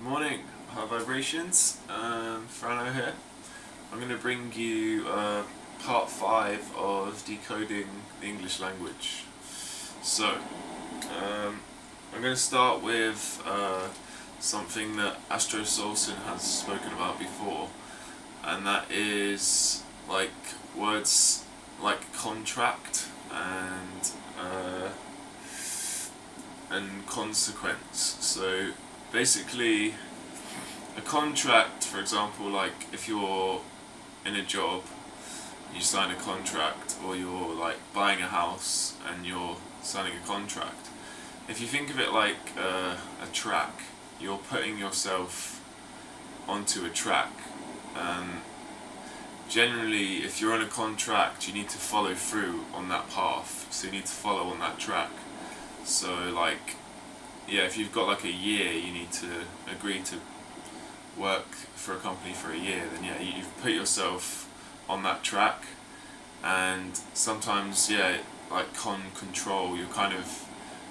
Morning, High Vibrations. Frano here. I'm going to bring you part 5 of decoding the English language. So, I'm going to start with something that Astro Solson has spoken about before, and that is like words like contract and consequence. So basically, a contract, for example, like if you're in a job, you sign a contract, or you're like buying a house and you're signing a contract. If you think of it like a track, you're putting yourself onto a track. Generally, if you're on a contract, you need to follow through on that path, so you need to follow on that track. So like, yeah, if you've got like a year, you need to agree to work for a company for a year, then yeah, you've put yourself on that track. And sometimes, yeah, like control, you're kind of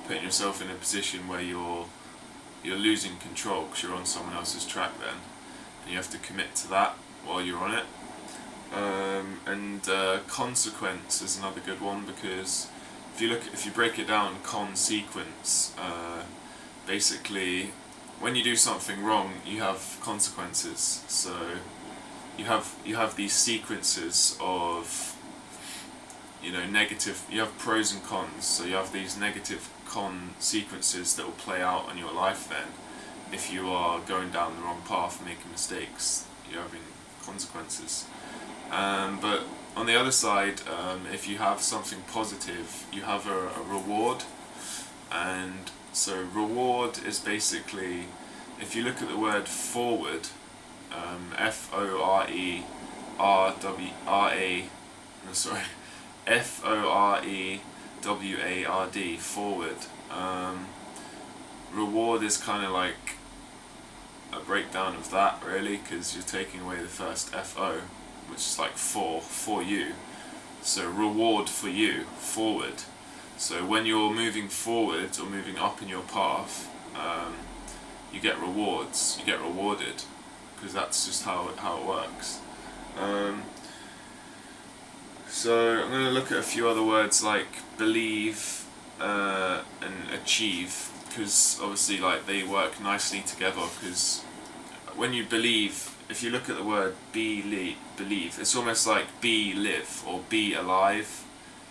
putting yourself in a position where you're losing control because you're on someone else's track then, and you have to commit to that while you're on it. Consequence is another good one, because if you break it down, consequence, basically, when you do something wrong, you have consequences. So you have these sequences of, negative. You have pros and cons. So you have these negative sequences that will play out on your life. Then, if you are going down the wrong path, making mistakes, you're having consequences. But on the other side, if you have something positive, you have a reward. And so reward is basically, if you look at the word forward, F-O-R-E-W-A-R-D, forward. Reward is kind of like a breakdown of that, really, because you're taking away the first F-O, which is like for you. So reward for you, forward. So when you're moving forward or moving up in your path, you get rewards, you get rewarded, because that's just how it works. So I'm going to look at a few other words like believe and achieve, because obviously like they work nicely together. Because when you believe, if you look at the word believe, it's almost like be live or be alive.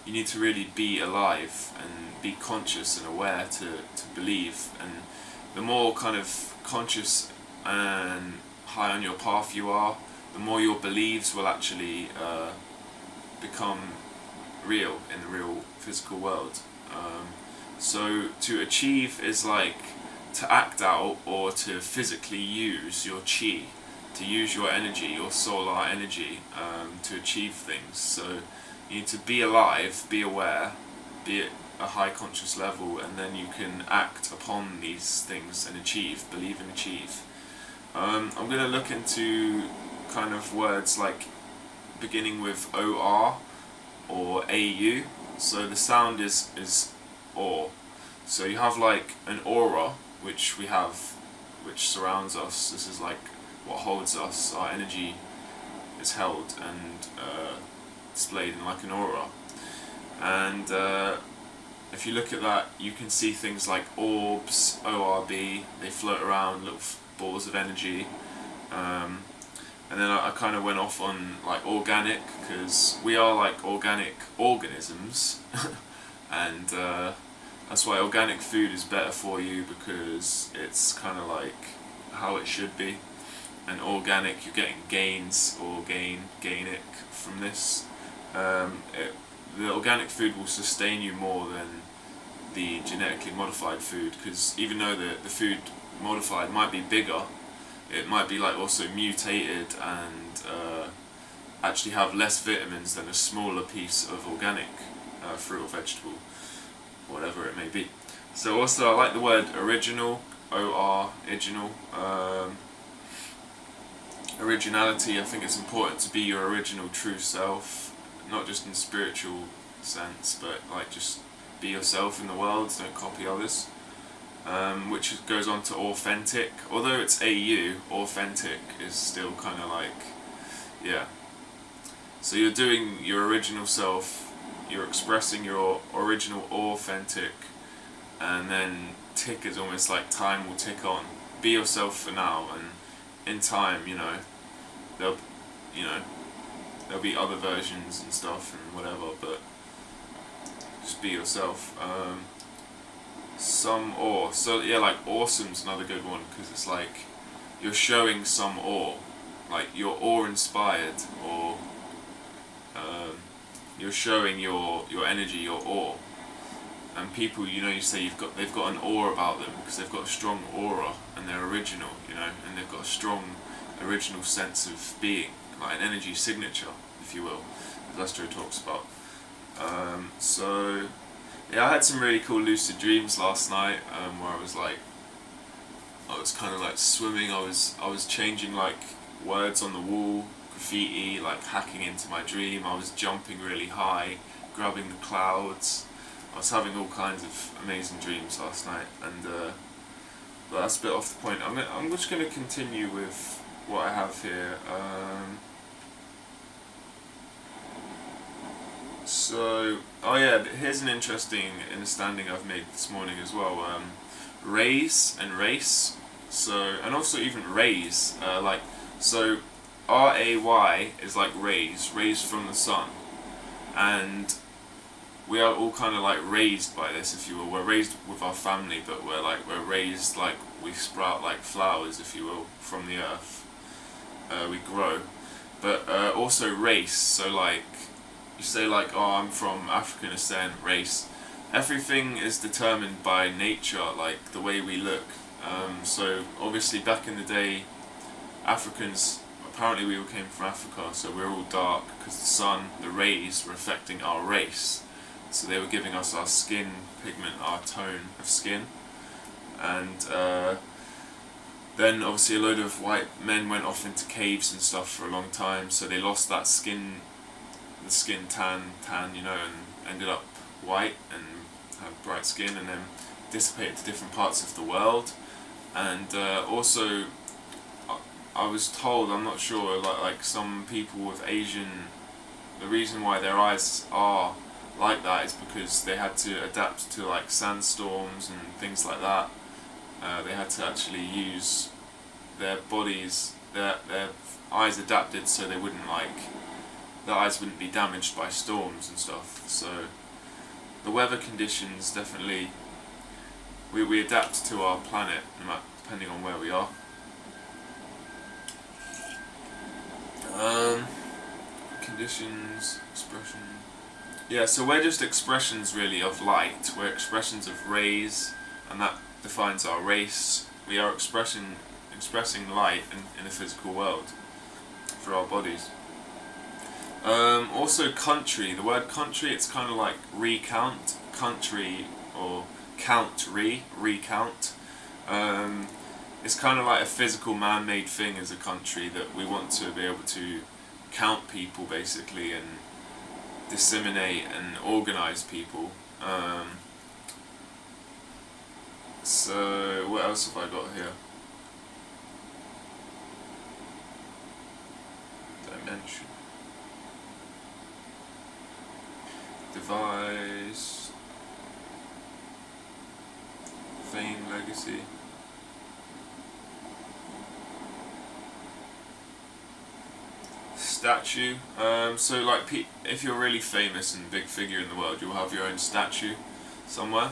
You need to really be alive and be conscious and aware to believe. And the more kind of conscious and high on your path you are, the more your beliefs will actually become real in the real physical world. So to achieve is like to act out or to physically use your chi, to use your energy, your solar energy, to achieve things. So you need to be alive, be aware, be at a high conscious level, and then you can act upon these things and achieve, believe and achieve. I'm going to look into kind of words like beginning with OR or AU. So the sound is OR. So you have like an aura, which we have, which surrounds us. This is like what holds us. Our energy is held and displayed in like an aura. And if you look at that, you can see things like orbs, ORB. They float around, little balls of energy. And then I kind of went off on like organic, because we are like organic organisms. And that's why organic food is better for you, because it's kind of like how it should be. And organic, you're getting gains or gainic from this. The organic food will sustain you more than the genetically modified food, because even though the food modified might be bigger, it might be like also mutated and actually have less vitamins than a smaller piece of organic fruit or vegetable, whatever it may be. So also I like the word original, original. Originality, I think it's important to be your original true self, not just in spiritual sense, but like just be yourself in the world, don't copy others. which goes on to authentic. Although it's AU, authentic is still kind of like, yeah. So you're doing your original self, you're expressing your original authentic, and then tick is almost like time will tick on. Be yourself for now, and in time, there'll, you know, there'll be other versions and stuff and whatever, but just be yourself. Some awe. So yeah, like awesome's another good one, because it's like you're showing some awe, like you're awe-inspired, or you're showing your energy, your awe. And people, you say they've got an awe about them because they've got a strong aura and they're original, and they've got a strong original sense of being, like an energy signature, if you will, as Lestro talks about. So yeah, I had some really cool lucid dreams last night, where I was kind of like swimming. I was changing like words on the wall, graffiti, like hacking into my dream. I was jumping really high, grabbing the clouds. I was having all kinds of amazing dreams last night, and but that's a bit off the point. I'm just going to continue with what I have here. Oh yeah, here's an interesting understanding I've made this morning as well. Rays and race. And also even rays. So RAY is like rays from the sun, and we are all kind of like raised by this, if you will. We're raised with our family, but we're raised like we sprout like flowers, if you will, from the earth. We grow, but also race. So like you say like, oh, I'm from African descent, race. Everything is determined by nature, like the way we look. So obviously back in the day, Africans, apparently we all came from Africa, so we're all dark because the sun, the rays were affecting our race. So they were giving us our skin pigment, our tone of skin. And then obviously a load of white men went off into caves and stuff for a long time, so they lost that skin, the skin tan, and ended up white and had bright skin, and then dissipated to different parts of the world. And also, I was told, I'm not sure, like some people with Asian, the reason why their eyes are like that is because they had to adapt to like sandstorms and things like that. They had to actually use their bodies, their eyes adapted so they wouldn't their eyes wouldn't be damaged by storms and stuff. So the weather conditions definitely, we adapt to our planet depending on where we are. Conditions, expression. Yeah, so we're just expressions really of light. We're expressions of rays, and that defines our race. We are expressing light in the physical world for our bodies. Also country, the word country, it's kind of like recount, country, or recount. It's kind of like a physical man-made thing as a country, that we want to be able to count people basically and disseminate and organize people. So what else have I got here? Dimension. Device. Fame, legacy. Statue. So like if you're really famous and big figure in the world, you'll have your own statue somewhere,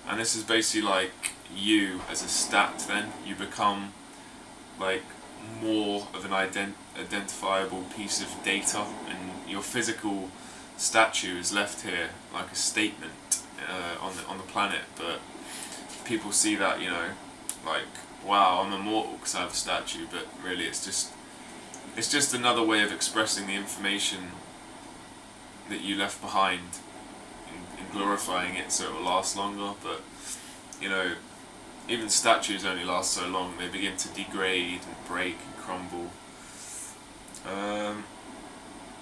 and this is basically like you as a stat. Then you become like more of an identifiable piece of data, and your physical statue is left here like a statement on the planet. But people see that, like, wow, I'm immortal because I have a statue, but really it's just another way of expressing the information that you left behind and glorifying it so it will last longer. But even statues only last so long, they begin to degrade and break and crumble.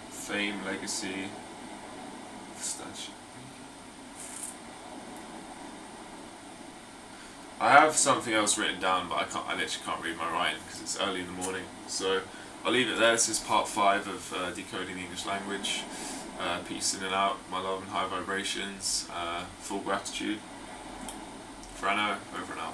Fame, legacy, statue. I have something else written down, but I literally can't read my writing because it's early in the morning. So I'll leave it there. This is part 5 of decoding the English language. Peace in and out. My love and high vibrations. Full gratitude. Frano, over and out.